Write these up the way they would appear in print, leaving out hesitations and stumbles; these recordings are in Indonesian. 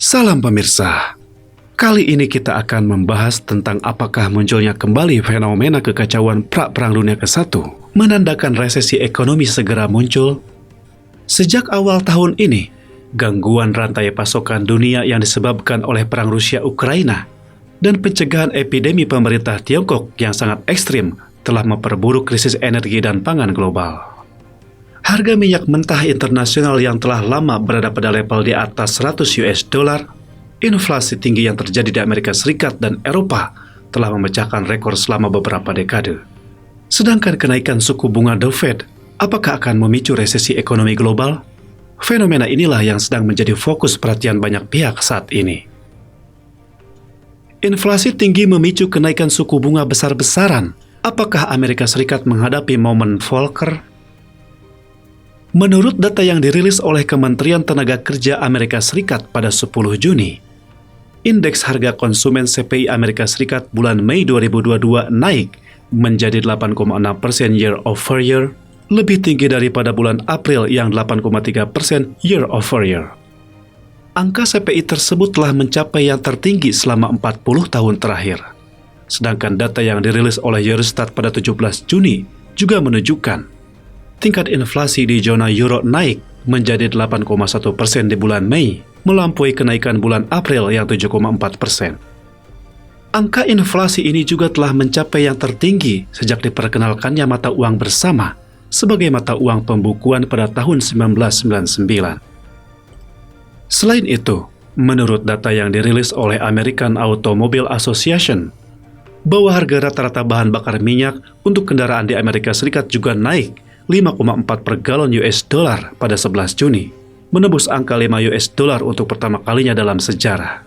Salam pemirsa, kali ini kita akan membahas tentang apakah munculnya kembali fenomena kekacauan pra-perang dunia ke-1 menandakan resesi ekonomi segera muncul. Sejak awal tahun ini, gangguan rantai pasokan dunia yang disebabkan oleh perang Rusia-Ukraina dan pencegahan epidemi pemerintah Tiongkok yang sangat ekstrim telah memperburuk krisis energi dan pangan global. Harga minyak mentah internasional yang telah lama berada pada level di atas 100 US dollar, inflasi tinggi yang terjadi di Amerika Serikat dan Eropa telah memecahkan rekor selama beberapa dekade. Sedangkan kenaikan suku bunga The Fed, apakah akan memicu resesi ekonomi global? Fenomena inilah yang sedang menjadi fokus perhatian banyak pihak saat ini. Inflasi tinggi memicu kenaikan suku bunga besar-besaran. Apakah Amerika Serikat menghadapi momen Volcker? Menurut data yang dirilis oleh Kementerian Tenaga Kerja Amerika Serikat pada 10 Juni, indeks harga konsumen CPI Amerika Serikat bulan Mei 2022 naik menjadi 8,6% year over year, lebih tinggi daripada bulan April yang 8,3% year over year. Angka CPI tersebut telah mencapai yang tertinggi selama 40 tahun terakhir. Sedangkan data yang dirilis oleh Eurostat pada 17 Juni juga menunjukkan tingkat inflasi di zona euro naik menjadi 8,1% di bulan Mei, melampaui kenaikan bulan April yang 7,4%. Angka inflasi ini juga telah mencapai yang tertinggi sejak diperkenalkannya mata uang bersama sebagai mata uang pembukuan pada tahun 1999. Selain itu, menurut data yang dirilis oleh American Automobile Association, bahwa harga rata-rata bahan bakar minyak untuk kendaraan di Amerika Serikat juga naik 5,4 per galon US dollar pada 11 Juni, menembus angka 5 US dollar untuk pertama kalinya dalam sejarah.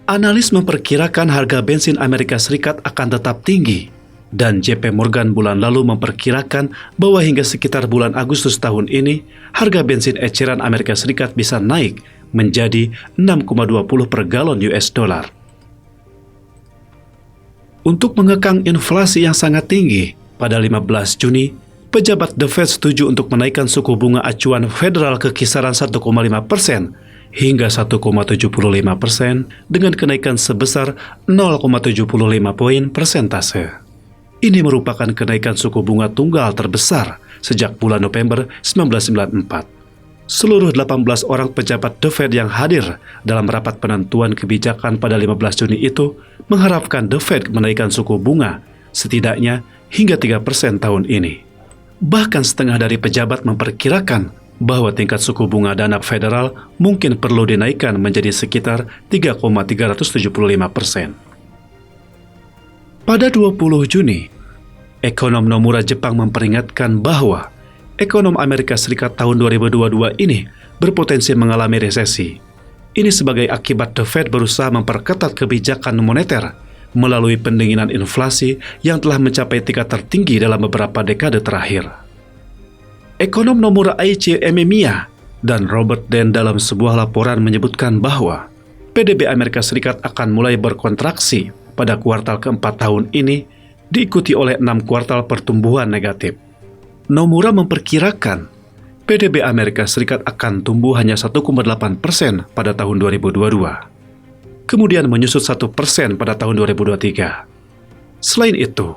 Analis memperkirakan harga bensin Amerika Serikat akan tetap tinggi, dan JP Morgan bulan lalu memperkirakan bahwa hingga sekitar bulan Agustus tahun ini, harga bensin eceran Amerika Serikat bisa naik menjadi 6,20 per galon US dollar. Untuk mengekang inflasi yang sangat tinggi, pada 15 Juni, pejabat The Fed setuju untuk menaikkan suku bunga acuan federal ke kisaran 1,5% hingga 1,75% dengan kenaikan sebesar 0,75 poin persentase. Ini merupakan kenaikan suku bunga tunggal terbesar sejak bulan November 1994. Seluruh 18 orang pejabat The Fed yang hadir dalam rapat penentuan kebijakan pada 15 Juni itu mengharapkan The Fed menaikkan suku bunga setidaknya hingga 3% tahun ini. Bahkan setengah dari pejabat memperkirakan bahwa tingkat suku bunga dana federal mungkin perlu dinaikkan menjadi sekitar 3,375%. Pada 20 Juni, ekonom Nomura Jepang memperingatkan bahwa ekonomi Amerika Serikat tahun 2022 ini berpotensi mengalami resesi. Ini sebagai akibat The Fed berusaha memperketat kebijakan moneter melalui pendinginan inflasi yang telah mencapai tingkat tertinggi dalam beberapa dekade terakhir. Ekonom Nomura Aichi Ememiya dan Robert Den dalam sebuah laporan menyebutkan bahwa PDB Amerika Serikat akan mulai berkontraksi pada kuartal keempat tahun ini, diikuti oleh 6 kuartal pertumbuhan negatif. Nomura memperkirakan PDB Amerika Serikat akan tumbuh hanya 1,8% pada tahun 2022. Kemudian menyusut 1% pada tahun 2023. Selain itu,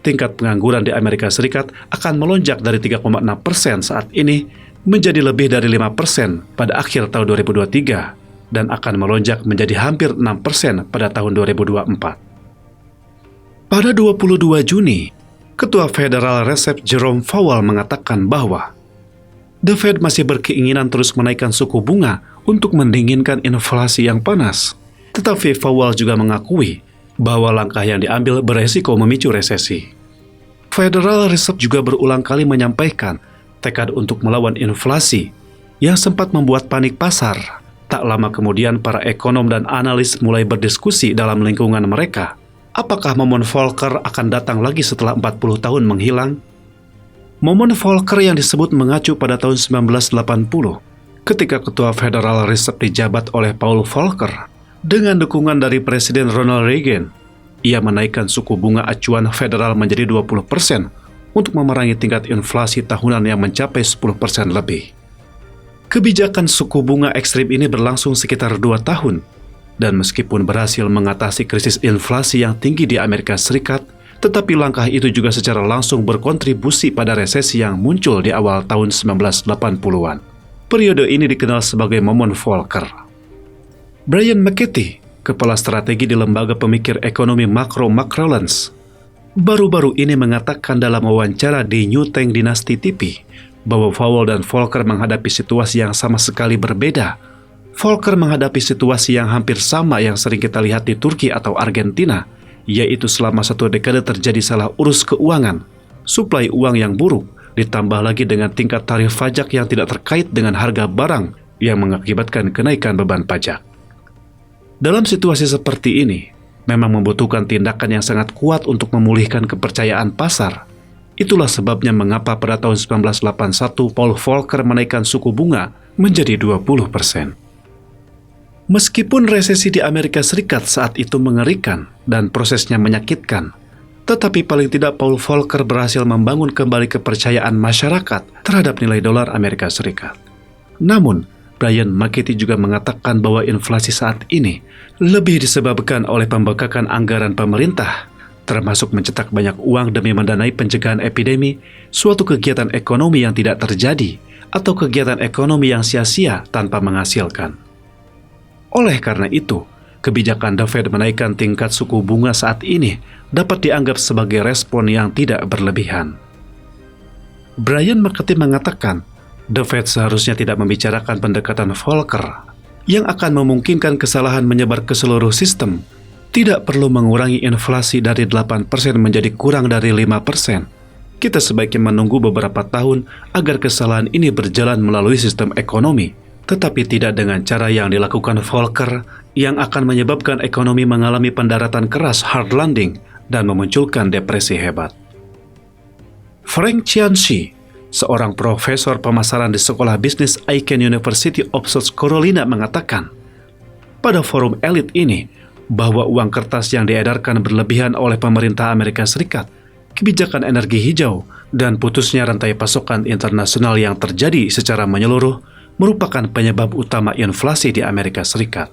tingkat pengangguran di Amerika Serikat akan melonjak dari 3,6% saat ini menjadi lebih dari 5% pada akhir tahun 2023 dan akan melonjak menjadi hampir 6% pada tahun 2024. Pada 22 Juni, Ketua Federal Reserve Jerome Powell mengatakan bahwa The Fed masih berkeinginan terus menaikkan suku bunga untuk mendinginkan inflasi yang panas. Tetapi Powell juga mengakui bahwa langkah yang diambil beresiko memicu resesi. Federal Reserve juga berulang kali menyampaikan tekad untuk melawan inflasi yang sempat membuat panik pasar. Tak lama kemudian para ekonom dan analis mulai berdiskusi dalam lingkungan mereka. Apakah momen Volcker akan datang lagi setelah 40 tahun menghilang? Momen Volcker yang disebut mengacu pada tahun 1980 ketika Ketua Federal Reserve dijabat oleh Paul Volcker. Dengan dukungan dari Presiden Ronald Reagan, ia menaikkan suku bunga acuan federal menjadi 20% untuk memerangi tingkat inflasi tahunan yang mencapai 10% lebih. Kebijakan suku bunga ekstrim ini berlangsung sekitar 2 tahun, dan meskipun berhasil mengatasi krisis inflasi yang tinggi di Amerika Serikat, tetapi langkah itu juga secara langsung berkontribusi pada resesi yang muncul di awal tahun 1980-an. Periode ini dikenal sebagai momen Volcker. Brian McCarthy, kepala strategi di lembaga pemikir ekonomi makro McClellan's, baru-baru ini mengatakan dalam wawancara di New Tank Dynasty TV bahwa Powell dan Volcker menghadapi situasi yang sama sekali berbeda. Volcker menghadapi situasi yang hampir sama yang sering kita lihat di Turki atau Argentina, yaitu selama 1 dekade terjadi salah urus keuangan, suplai uang yang buruk, ditambah lagi dengan tingkat tarif pajak yang tidak terkait dengan harga barang yang mengakibatkan kenaikan beban pajak. Dalam situasi seperti ini, memang membutuhkan tindakan yang sangat kuat untuk memulihkan kepercayaan pasar. Itulah sebabnya mengapa pada tahun 1981 Paul Volcker menaikkan suku bunga menjadi 20%. Meskipun resesi di Amerika Serikat saat itu mengerikan dan prosesnya menyakitkan, tetapi paling tidak Paul Volcker berhasil membangun kembali kepercayaan masyarakat terhadap nilai dolar Amerika Serikat. Namun, Brian McCarthy juga mengatakan bahwa inflasi saat ini lebih disebabkan oleh pembengkakan anggaran pemerintah, termasuk mencetak banyak uang demi mendanai pencegahan epidemi, suatu kegiatan ekonomi yang tidak terjadi, atau kegiatan ekonomi yang sia-sia tanpa menghasilkan. Oleh karena itu, kebijakan The Fed menaikkan tingkat suku bunga saat ini dapat dianggap sebagai respon yang tidak berlebihan. Brian McCarthy mengatakan, The Fed seharusnya tidak membicarakan pendekatan Volcker yang akan memungkinkan kesalahan menyebar ke seluruh sistem. Tidak perlu mengurangi inflasi dari 8% menjadi kurang dari 5%. Kita sebaiknya menunggu beberapa tahun agar kesalahan ini berjalan melalui sistem ekonomi, tetapi tidak dengan cara yang dilakukan Volcker yang akan menyebabkan ekonomi mengalami pendaratan keras hard landing dan memunculkan depresi hebat. Frank Cianci, seorang profesor pemasaran di Sekolah Bisnis Aiken University of South Carolina mengatakan, pada forum elit ini, bahwa uang kertas yang diedarkan berlebihan oleh pemerintah Amerika Serikat, kebijakan energi hijau, dan putusnya rantai pasokan internasional yang terjadi secara menyeluruh merupakan penyebab utama inflasi di Amerika Serikat.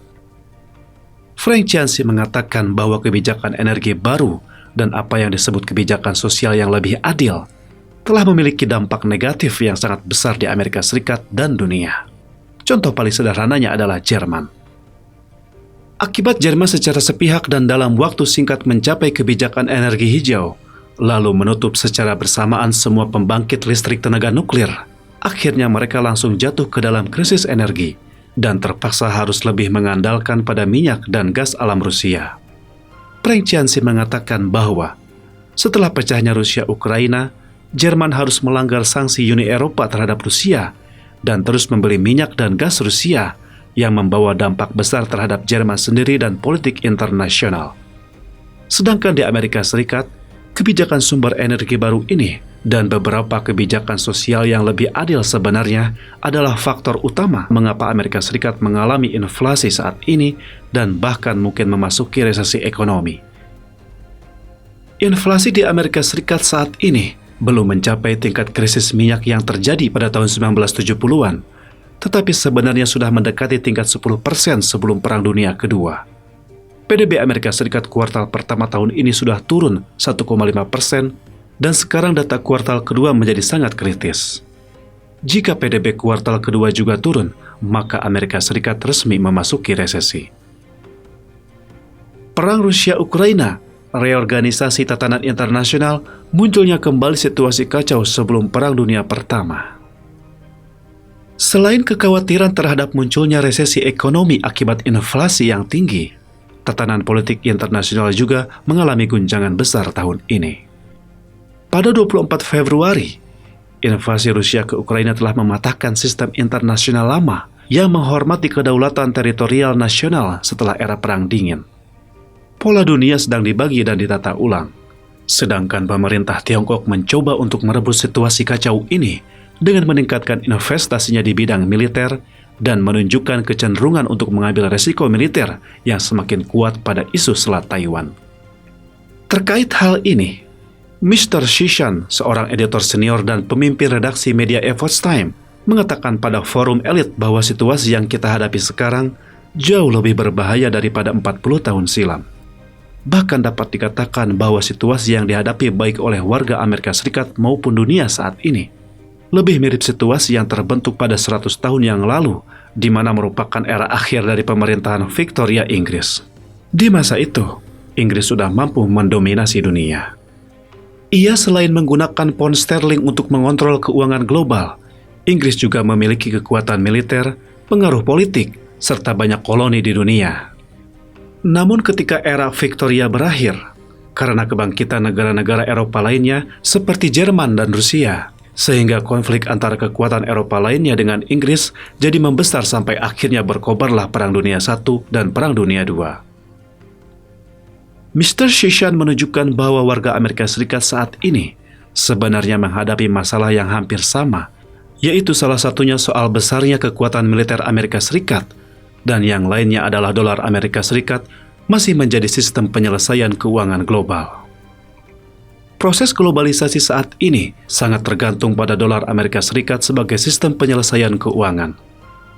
Frank Cianci mengatakan bahwa kebijakan energi baru dan apa yang disebut kebijakan sosial yang lebih adil telah memiliki dampak negatif yang sangat besar di Amerika Serikat dan dunia. Contoh paling sederhananya adalah Jerman. Akibat Jerman secara sepihak dan dalam waktu singkat mencapai kebijakan energi hijau, lalu menutup secara bersamaan semua pembangkit listrik tenaga nuklir, akhirnya mereka langsung jatuh ke dalam krisis energi dan terpaksa harus lebih mengandalkan pada minyak dan gas alam Rusia. Frank Cianci mengatakan bahwa setelah pecahnya Rusia-Ukraina, Jerman harus melanggar sanksi Uni Eropa terhadap Rusia dan terus membeli minyak dan gas Rusia yang membawa dampak besar terhadap Jerman sendiri dan politik internasional. Sedangkan di Amerika Serikat, kebijakan sumber energi baru ini dan beberapa kebijakan sosial yang lebih adil sebenarnya adalah faktor utama mengapa Amerika Serikat mengalami inflasi saat ini dan bahkan mungkin memasuki resesi ekonomi. Inflasi di Amerika Serikat saat ini belum mencapai tingkat krisis minyak yang terjadi pada tahun 1970-an, tetapi sebenarnya sudah mendekati tingkat 10% sebelum Perang Dunia Kedua. PDB Amerika Serikat kuartal pertama tahun ini sudah turun 1,5%, dan sekarang data kuartal kedua menjadi sangat kritis. Jika PDB kuartal kedua juga turun, maka Amerika Serikat resmi memasuki resesi. Perang Rusia-Ukraina, reorganisasi tatanan internasional, munculnya kembali situasi kacau sebelum Perang Dunia Pertama. Selain kekhawatiran terhadap munculnya resesi ekonomi akibat inflasi yang tinggi, tatanan politik internasional juga mengalami guncangan besar tahun ini. Pada 24 Februari, invasi Rusia ke Ukraina telah mematahkan sistem internasional lama yang menghormati kedaulatan teritorial nasional setelah era Perang Dingin. Pola dunia sedang dibagi dan ditata ulang, sedangkan pemerintah Tiongkok mencoba untuk merebus situasi kacau ini dengan meningkatkan investasinya di bidang militer dan menunjukkan kecenderungan untuk mengambil resiko militer yang semakin kuat pada isu Selat Taiwan. Terkait hal ini, Mr. Shishan, seorang editor senior dan pemimpin redaksi media Epoch Times, mengatakan pada forum elit bahwa situasi yang kita hadapi sekarang jauh lebih berbahaya daripada 40 tahun silam. Bahkan dapat dikatakan bahwa situasi yang dihadapi baik oleh warga Amerika Serikat maupun dunia saat ini lebih mirip situasi yang terbentuk pada 100 tahun yang lalu, di mana merupakan era akhir dari pemerintahan Victoria Inggris. Di masa itu, Inggris sudah mampu mendominasi dunia. Ia selain menggunakan pound sterling untuk mengontrol keuangan global, Inggris juga memiliki kekuatan militer, pengaruh politik, serta banyak koloni di dunia. Namun ketika era Victoria berakhir, karena kebangkitan negara-negara Eropa lainnya seperti Jerman dan Rusia, sehingga konflik antara kekuatan Eropa lainnya dengan Inggris jadi membesar sampai akhirnya berkobarlah Perang Dunia I dan Perang Dunia II. Mr. Shishan menunjukkan bahwa warga Amerika Serikat saat ini sebenarnya menghadapi masalah yang hampir sama, yaitu salah satunya soal besarnya kekuatan militer Amerika Serikat, dan yang lainnya adalah dolar Amerika Serikat masih menjadi sistem penyelesaian keuangan global. Proses globalisasi saat ini sangat tergantung pada dolar Amerika Serikat sebagai sistem penyelesaian keuangan.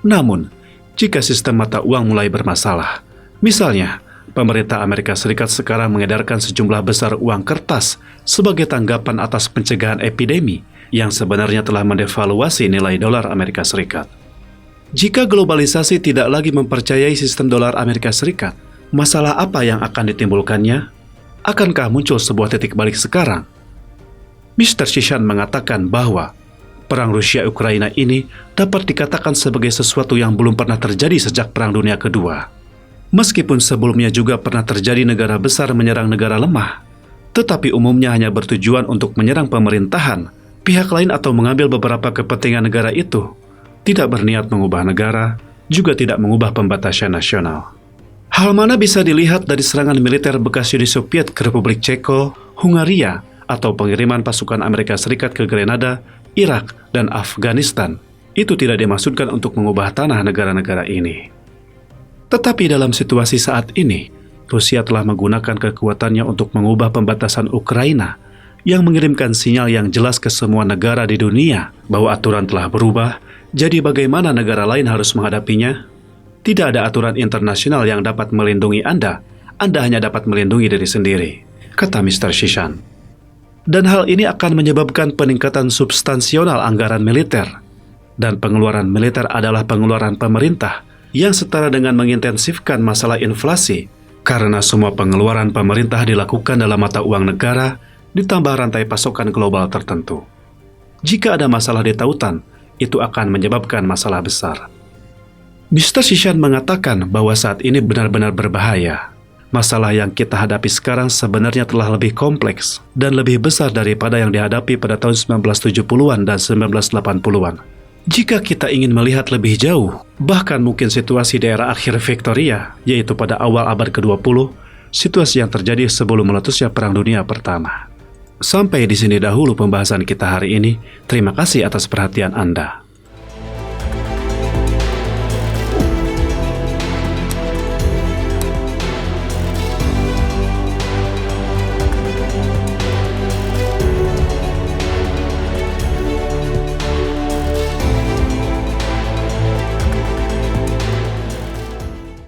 Namun, jika sistem mata uang mulai bermasalah, misalnya, pemerintah Amerika Serikat sekarang mengedarkan sejumlah besar uang kertas sebagai tanggapan atas pencegahan epidemi yang sebenarnya telah mendevaluasi nilai dolar Amerika Serikat. Jika globalisasi tidak lagi mempercayai sistem dolar Amerika Serikat, masalah apa yang akan ditimbulkannya? Akankah muncul sebuah titik balik sekarang? Mr. Shishan mengatakan bahwa perang Rusia-Ukraina ini dapat dikatakan sebagai sesuatu yang belum pernah terjadi sejak Perang Dunia Kedua. Meskipun sebelumnya juga pernah terjadi negara besar menyerang negara lemah, tetapi umumnya hanya bertujuan untuk menyerang pemerintahan, pihak lain atau mengambil beberapa kepentingan negara itu, tidak berniat mengubah negara, juga tidak mengubah pembatasan nasional. Hal mana bisa dilihat dari serangan militer bekas Uni Soviet ke Republik Ceko, Hungaria, atau pengiriman pasukan Amerika Serikat ke Grenada, Irak, dan Afghanistan. Itu tidak dimaksudkan untuk mengubah tanah negara-negara ini. Tetapi dalam situasi saat ini, Rusia telah menggunakan kekuatannya untuk mengubah pembatasan Ukraina, yang mengirimkan sinyal yang jelas ke semua negara di dunia bahwa aturan telah berubah, jadi bagaimana negara lain harus menghadapinya? Tidak ada aturan internasional yang dapat melindungi Anda hanya dapat melindungi diri sendiri, kata Mr. Shishan. Dan hal ini akan menyebabkan peningkatan substansional anggaran militer, dan pengeluaran militer adalah pengeluaran pemerintah yang setara dengan mengintensifkan masalah inflasi, karena semua pengeluaran pemerintah dilakukan dalam mata uang negara, ditambah rantai pasokan global tertentu. Jika ada masalah di tautan, itu akan menyebabkan masalah besar. Mr. Shishan mengatakan bahwa saat ini benar-benar berbahaya. Masalah yang kita hadapi sekarang sebenarnya telah lebih kompleks dan lebih besar daripada yang dihadapi pada tahun 1970-an dan 1980-an. Jika kita ingin melihat lebih jauh, bahkan mungkin situasi di era akhir Victoria, yaitu pada awal abad ke-20, situasi yang terjadi sebelum meletusnya Perang Dunia Pertama. Sampai di sini dahulu pembahasan kita hari ini. Terima kasih atas perhatian Anda.